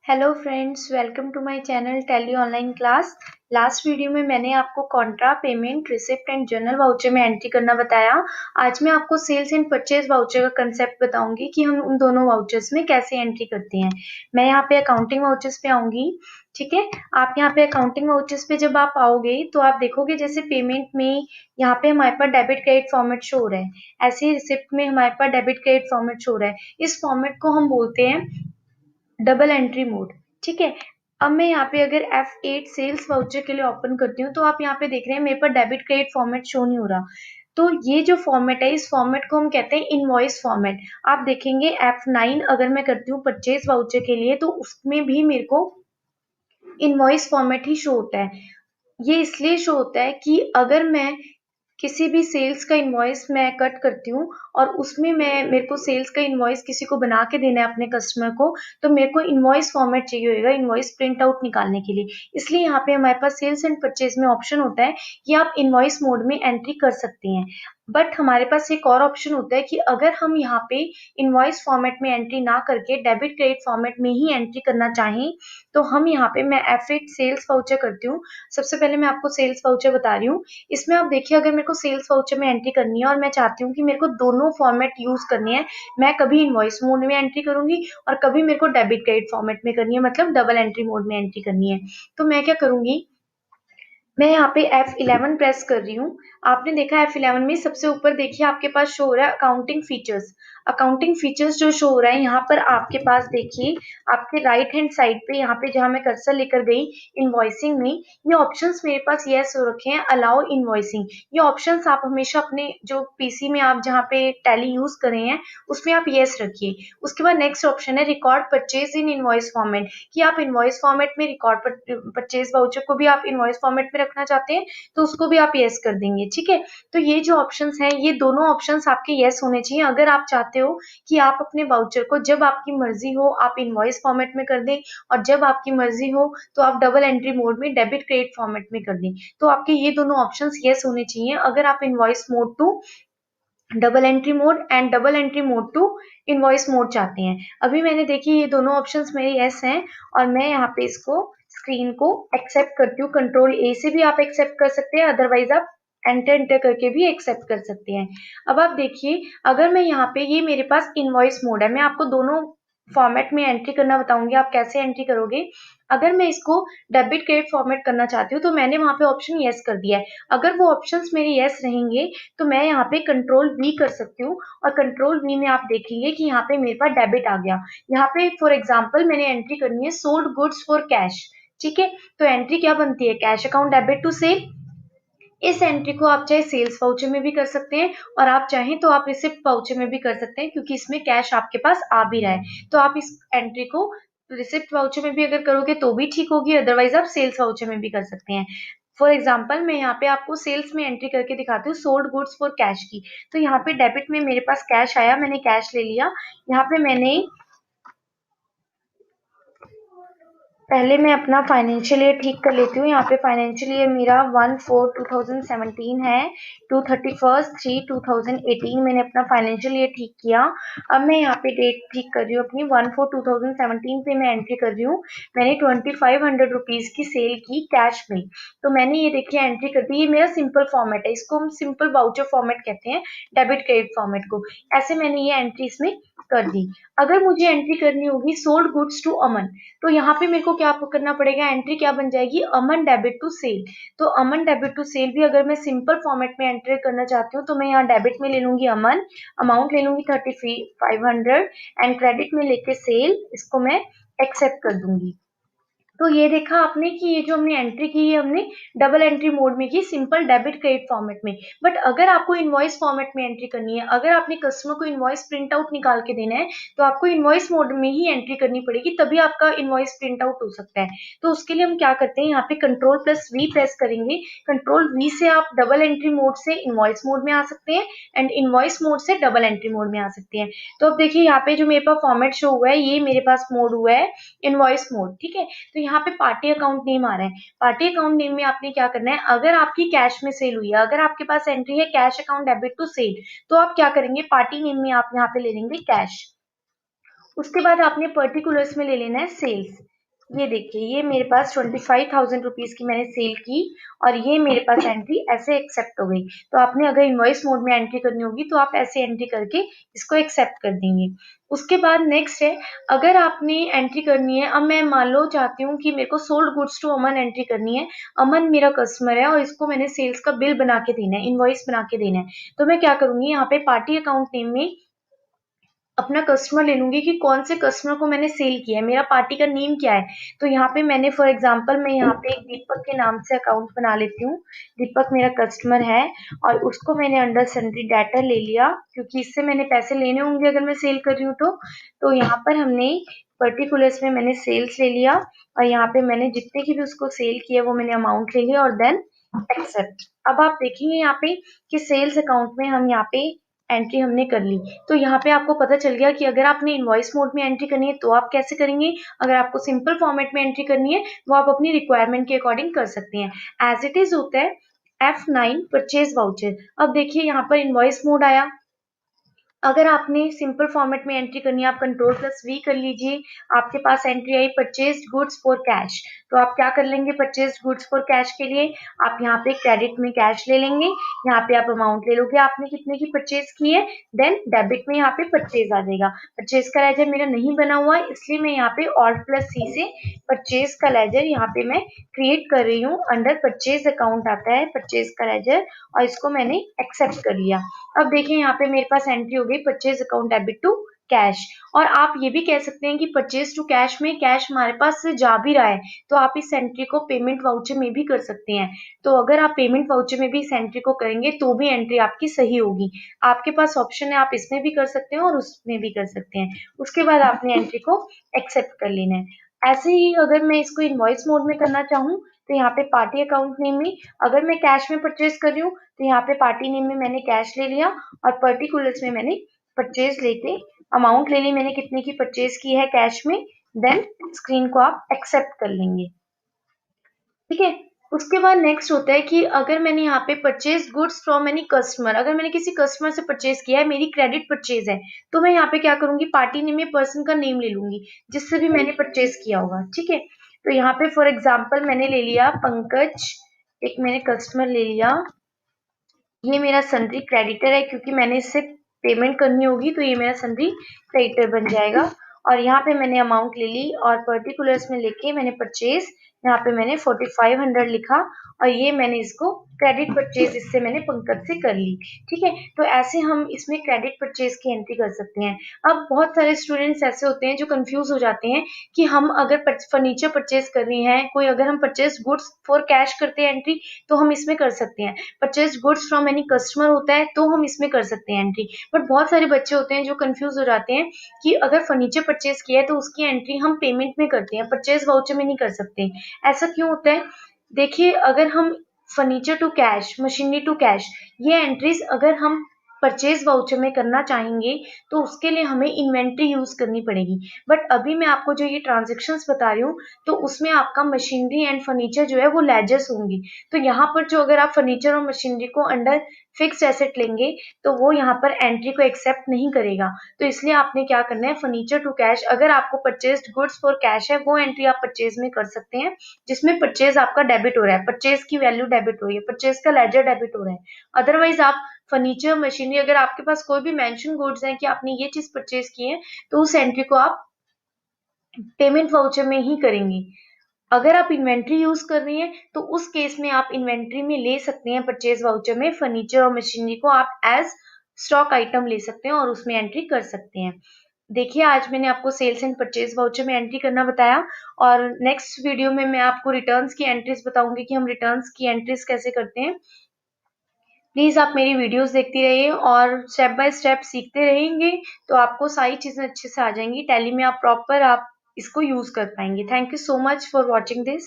Hello friends, welcome to my channel Tally online class. Last video में मैंने आपको contra payment receipt and journal voucher में entry करना बताया। आज मैं आपको सेल्स एंड परचेज वाउचर का कंसेप्ट बताऊंगी कि हम उन दोनों वाउचर्स में कैसे एंट्री करते हैं। मैं यहाँ पे अकाउंटिंग वाउचर्स पे आऊंगी। ठीक है, आप यहाँ पे अकाउंटिंग वाउचर्स पे जब आप आओगे तो आप देखोगे जैसे पेमेंट में यहाँ पे हमारे पास डेबिट क्रेडिट फॉर्मेट शो हो रहा है, ऐसे ही रिसिप्ट में हमारे पास डेबिट क्रेडिट फॉर्मेट शो हो रहा है। इस फॉर्मेट को हम बोलते हैं डबल एंट्री मोड। ठीक है, अब मैं यहाँ पे अगर F8 सेल्स वाउचर के लिए ओपन करती हूँ तो आप यहाँ पे देख रहे हैं मेरे पर डेबिट क्रेडिट फॉर्मेट शो नहीं हो रहा। तो ये जो फॉर्मेट है, इस फॉर्मेट को हम कहते हैं इनवॉइस फॉर्मेट। आप देखेंगे F9 अगर मैं करती हूँ परचेज वाउचर के लिए तो उसमें भी मेरे को इनवॉइस फॉर्मेट ही शो होता है। ये इसलिए शो होता है कि अगर मैं किसी भी सेल्स का इनवॉइस मैं कट करती हूँ और उसमें मेरे को सेल्स का इनवॉइस किसी को बना के देना है अपने कस्टमर को, तो मेरे को इनवॉइस फॉर्मेट चाहिए होगा इनवॉइस प्रिंट आउट निकालने के लिए। इसलिए यहाँ पे हमारे पास सेल्स एंड परचेज में ऑप्शन होता है कि आप इनवॉइस मोड में एंट्री कर सकते हैं। बट हमारे पास एक और ऑप्शन होता है कि अगर हम यहाँ पे इनवॉइस फॉर्मेट में एंट्री ना करके डेबिट क्रेडिट फॉर्मेट में ही एंट्री करना चाहें तो हम यहाँ पे मैं F8 सेल्स वाउचर करती हूँ। सबसे पहले मैं आपको सेल्स वाउचर बता रही हूँ। इसमें आप देखिए, अगर मेरे को सेल्स वाउचर में एंट्री करनी है और मैं चाहती हूँ कि मेरे को दोनों फॉर्मेट यूज करनी है, मैं कभी इनवॉइस मोड में एंट्री करूंगी और कभी मेरे को डेबिट क्रेडिट फॉर्मेट में करनी है, मतलब डबल एंट्री मोड में एंट्री करनी है। तो मैं क्या करूंगी, मैं यहाँ पे F11 प्रेस कर रही हूँ। आपने देखा F11 में सबसे ऊपर देखिए आपके पास शो हो रहा है अकाउंटिंग फीचर्स। अकाउंटिंग फीचर्स जो शो हो रहा है यहाँ पर आपके पास देखिए, आपके राइट हैंड साइड पे यहाँ पे जहाँ मैं कर्सर लेकर गई इनवॉइसिंग में, ये ऑप्शंस मेरे पास यस हो रखे हैं, अलाउ इनवॉइसिंग। ये ऑप्शंस आप हमेशा अपने जो पीसी में आप जहाँ पे टैली यूज कर रहे हैं उसमें आप यस रखिए। उसके बाद नेक्स्ट ऑप्शन है record purchase in invoice format, कि आप इनवॉइस फॉर्मेट में रिकॉर्ड परचेज वाउचर को भी आप इनवॉइस फॉर्मेट में रखना चाहते हैं तो उसको भी आप यस कर देंगे। ठीक है, तो ये जो ऑप्शंस हैं ये दोनों ऑप्शंस आपके यस होने चाहिए अगर आप चाहते हो कि आप अपने वाउचर को जब आपकी मर्जी हो आप इनवॉइस फॉर्मेट में कर दें और जब आपकी मर्जी हो तो आप डबल एंट्री मोड में डेबिट क्रेडिट फॉर्मेट में कर दें। तो आपके ये दोनों ऑप्शंस यस होने चाहिए अगर आप invoice mode to double entry mode and double entry mode to invoice mode चाहते हैं। अभी मैंने देखी ये दोनों ऑप्शंस मेरे यस हैं और मैं यहाँ पे इसको स्क्रीन को एक्सेप्ट करती हूँ। कंट्रोल ए से भी आप एक्सेप्ट कर सकते हैं, अदरवाइज आप एंटर एंटर करके भी एक्सेप्ट कर सकते हैं। अब आप देखिए, अगर मैं यहाँ पे, ये मेरे पास इनवॉइस मोड है, मैं आपको दोनों फॉर्मेट में एंट्री करना बताऊंगी आप कैसे एंट्री करोगे। अगर मैं इसको डेबिट क्रेडिट फॉर्मेट करना चाहती हूँ तो मैंने वहां पे ऑप्शन यस कर दिया है। अगर वो ऑप्शंस मेरे यस रहेंगे तो मैं यहाँ पे कंट्रोल वी कर सकती हूँ और कंट्रोल वी में आप देखेंगे कि यहाँ पे मेरे पास डेबिट आ गया। यहाँ पे फॉर एग्जांपल मैंने एंट्री करनी है सोल्ड गुड्स फॉर कैश। ठीक है, तो एंट्री क्या बनती है, cash account debit to sale. इस एंट्री को आप चाहे सेल्स वाउचर में भी कर सकते हैं और आप चाहें तो आप रिसिप्ट वाउचर में भी कर सकते हैं, क्योंकि इसमें कैश आपके पास आ भी रहा है। तो आप इस एंट्री को रिसिप्ट वाउचर में भी अगर करोगे तो भी ठीक होगी, अदरवाइज आप सेल्स वाउचर में भी कर सकते हैं। फॉर एग्जाम्पल मैं यहाँ पे आपको सेल्स में एंट्री करके दिखाती हूँ सोल्ड गुड्स फॉर कैश की। तो यहाँ पे डेबिट में मेरे पास कैश आया, मैंने कैश ले लिया। यहाँ पे मैंने पहले मैं अपना फाइनेंशियल ईयर ठीक कर लेती हूँ। यहाँ पे फाइनेंशियल ईयर मेरा 1/4/2017 है, 2/31/3/2018 मैंने अपना फाइनेंशियल ईयर ठीक किया। अब मैं यहाँ पे डेट ठीक कर रही हूँ अपनी 1/4/2017 पे मैं एंट्री कर रही हूँ। मैंने 2500 रुपीज की सेल की कैश में, तो मैंने ये देखिए एंट्री कर दी। ये मेरा सिंपल फॉर्मेट है, इसको हम सिंपल वाउचर फॉर्मेट कहते हैं, डेबिट क्रेडिट फॉर्मेट को। ऐसे मैंने ये एंट्री इसमें कर दी। अगर मुझे एंट्री करनी होगी सोल्ड गुड्स टू अमन, तो यहाँ पे मेरे को क्या करना पड़ेगा, एंट्री क्या बन जाएगी, अमन डेबिट टू सेल। तो अमन डेबिट टू सेल भी अगर मैं सिंपल फॉर्मेट में एंट्री करना चाहती हूँ तो मैं यहाँ डेबिट में ले लूंगी अमन, अमाउंट ले लूंगी 3500 एंड क्रेडिट में लेके सेल, इसको मैं एक्सेप्ट कर दूंगी। तो ये देखा आपने कि ये जो हमने एंट्री की है हमने डबल एंट्री मोड में की, सिंपल डेबिट क्रेडिट फॉर्मेट में। बट अगर आपको इनवॉइस फॉर्मेट में एंट्री करनी है, अगर आपने कस्टमर को इनवॉइस प्रिंट आउट निकाल के देना है तो आपको इनवॉइस मोड में ही एंट्री करनी पड़ेगी, तभी आपका इनवॉइस प्रिंट आउट हो सकता है। तो उसके लिए हम क्या करते हैं, यहाँ पे कंट्रोल प्लस वी प्रेस करेंगे। कंट्रोल वी से आप डबल एंट्री मोड से इनवॉइस मोड में आ सकते हैं एंड इनवॉइस मोड से डबल एंट्री मोड में आ सकते हैं। तो अब देखिए यहाँ पे जो मेरे पास फॉर्मेट शो हुआ है ये मेरे पास मोड हुआ है इनवॉइस मोड। ठीक है, तो यहाँ पे पार्टी अकाउंट नेम आ रहा है। पार्टी अकाउंट नेम में आपने क्या करना है, अगर आपकी कैश में सेल हुई है, अगर आपके पास एंट्री है cash account debit to sale, तो आप क्या करेंगे, पार्टी नेम में आप यहाँ पे ले लेंगे कैश। उसके बाद आपने पर्टिकुलर्स में ले लेना है सेल्स। ये देखिए, ये मेरे पास 25,000 रुपीज की मैंने सेल की और ये मेरे पास एंट्री ऐसे एक्सेप्ट हो गई। तो आपने अगर इनवॉइस मोड में एंट्री करनी होगी तो आप ऐसे एंट्री करके इसको एक्सेप्ट कर देंगे। उसके बाद नेक्स्ट है, अगर आपने एंट्री करनी है, अब मैं मान लो चाहती हूँ कि मेरे को sold goods to Aman entry करनी है। अमन मेरा कस्टमर है और इसको मैंने सेल्स का बिल बना के देना है, इनवॉइस बना के देना है। तो मैं क्या करूंगी, यहाँ पे पार्टी अकाउंट नेम में अपना कस्टमर ले लूंगी कि कौन से कस्टमर को मैंने सेल किया है, मेरा पार्टी का नेम क्या है। तो यहाँ पे मैंने फॉर एग्जांपल मैं यहाँ पे एक दीपक के नाम से अकाउंट बना लेती हूँ। दीपक मेरा कस्टमर है और उसको मैंने अंडर सन्ड्री डेटर ले लिया, क्योंकि इससे मैंने पैसे लेने होंगे अगर मैं सेल कर रही हूँ तो यहाँ पर हमने पर्टिकुलर्स में मैंने सेल्स ले लिया और यहाँ पे मैंने जितने की भी उसको सेल किया वो मैंने अमाउंट ले लिया और देन एक्सेप्ट। अब आप देखेंगे यहाँ पे कि सेल्स अकाउंट में हम यहाँ पे एंट्री हमने कर ली। तो यहाँ पे आपको पता चल गया कि अगर आपने इनवॉइस मोड में एंट्री करनी है तो आप कैसे करेंगे, अगर आपको सिंपल फॉर्मेट में एंट्री करनी है वो आप अपनी रिक्वायरमेंट के अकॉर्डिंग कर सकते हैं। एज इट इज होता है F9 परचेज वाउचर। अब देखिए यहाँ पर इनवॉइस मोड आया। अगर आपने सिंपल फॉर्मेट में एंट्री करनी है आप Ctrl+V कर लीजिए। आपके पास एंट्री आई परचेज गुड्स फॉर कैश। तो आप क्या कर लेंगे, परचेज गुड्स फॉर कैश के लिए आप यहाँ पे क्रेडिट में कैश ले लेंगे। यहाँ पे आप अमाउंट ले लोगे आपने कितने की परचेज की है, देन डेबिट में यहाँ पे परचेज आ जाएगा। परचेज का लेजर मेरा नहीं बना हुआ है इसलिए मैं यहाँ पे Alt+C से परचेज का लेजर यहाँ पे मैं क्रिएट कर रही हूँ। अंडर परचेज अकाउंट आता है परचेज का लेजर और इसको मैंने एक्सेप्ट कर लिया। अब देखिए यहाँ पे मेरे पास एंट्री हो गई purchase account debit to cash. और आप ये भी कह सकते हैं कि परचेज टू कैश में कैश हमारे पास से जा भी रहा है तो आप इस एंट्री को पेमेंट वाउचर में भी कर सकते हैं। तो अगर आप पेमेंट वाउचर में भी इस एंट्री को करेंगे तो भी एंट्री आपकी सही होगी। आपके पास ऑप्शन है, आप इसमें भी कर सकते हैं और उसमें भी कर सकते हैं। उसके बाद आपने एंट्री को एक्सेप्ट कर लेना है। ऐसे ही अगर मैं इसको इनवॉइस मोड में करना चाहूँ तो यहाँ पे पार्टी अकाउंट नेम में अगर मैं कैश में परचेज कर रही हूँ तो यहाँ पे पार्टी नेम में मैंने कैश ले लिया और पर्टिकुलर्स में मैंने परचेज लेके अमाउंट ले ली, मैंने कितने की परचेज की है कैश में। देन स्क्रीन को आप एक्सेप्ट कर लेंगे। ठीक है। उसके बाद नेक्स्ट होता है कि अगर मैंने यहाँ पे purchase goods from any customer, अगर मैंने किसी कस्टमर से परचेज किया है, मेरी क्रेडिट परचेज है, तो मैं यहाँ पे क्या करूंगी, पार्टी नेम में पर्सन का नेम ले लूंगी जिससे भी मैंने परचेज किया होगा। ठीक है। तो यहाँ पे फॉर एग्जाम्पल मैंने ले लिया पंकज, एक मैंने कस्टमर ले लिया। ये मेरा सन्ड्री क्रेडिटर है क्योंकि मैंने इससे पेमेंट करनी होगी तो ये मेरा सन्ड्री क्रेडिटर बन जाएगा। और यहाँ पे मैंने अमाउंट ले ली और पर्टिकुलर्स में लेके मैंने परचेज यहाँ पे मैंने 4500 लिखा और ये मैंने इसको क्रेडिट परचेज इससे मैंने पंकज से कर ली। ठीक है। तो ऐसे हम इसमें क्रेडिट परचेज की एंट्री कर सकते हैं। अब बहुत सारे स्टूडेंट्स ऐसे होते हैं जो कंफ्यूज हो जाते हैं कि हम अगर फर्नीचर परचेज कर रहे हैं, कोई अगर हम परचेज गुड्स फॉर कैश करते हैं एंट्री तो हम इसमें कर सकते हैं। Purchase goods from any customer होता है तो हम इसमें कर सकते हैं एंट्री। बट बहुत सारे बच्चे होते हैं जो कंफ्यूज हो जाते हैं कि अगर फर्नीचर परचेज किया है तो उसकी एंट्री हम पेमेंट में करते हैं, परचेज वाउचर में नहीं कर सकते। ऐसा क्यों होता है, देखिए अगर हम furniture to cash, machinery to cash, ये एंट्रीज अगर हम परचेज वाउचर में करना चाहेंगे तो उसके लिए हमें इन्वेंट्री यूज करनी पड़ेगी। बट अभी मैं आपको जो ये ट्रांजेक्शन्स बता रही हूँ तो उसमें आपका मशीनरी एंड फर्नीचर जो है वो लेजर्स होंगी। तो यहाँ पर जो अगर आप फर्नीचर और मशीनरी को अंडर फिक्स्ड एसेट लेंगे तो वो यहाँ पर एंट्री को एक्सेप्ट नहीं करेगा। तो इसलिए आपने क्या करना है, फर्नीचर टू कैश, अगर आपको परचेज गुड्स फॉर कैश है वो एंट्री आप परचेज में कर सकते हैं जिसमें परचेज आपका डेबिट हो रहा है, परचेज की वैल्यू डेबिट हो रही है, परचेज का लेजर डेबिट हो रहा है। अदरवाइज आप फर्नीचर मशीनरी अगर आपके पास कोई भी मेंशन गुड्स है कि आपने ये चीज परचेज की है तो उस एंट्री को आप पेमेंट वाउचर में ही करेंगे। अगर आप इन्वेंट्री यूज कर रही हैं तो उस केस में आप इन्वेंट्री में ले सकते हैं परचेज वाउचर में, फर्नीचर और मशीनरी को आप एज स्टॉक आइटम ले सकते हैं और उसमें एंट्री कर सकते हैं। देखिए आज मैंने आपको सेल्स एंड परचेज वाउचर में एंट्री करना बताया और नेक्स्ट वीडियो में मैं आपको रिटर्न्स की एंट्रीज बताऊंगी कि हम रिटर्न्स की एंट्रीज कैसे करते हैं। प्लीज आप मेरी वीडियोस देखती रहिए और स्टेप बाय स्टेप सीखते रहेंगे तो आपको सारी चीजें अच्छे से आ जाएंगी। टैली में आप प्रॉपर आप इसको यूज कर पाएंगे। Thank you so much for watching this.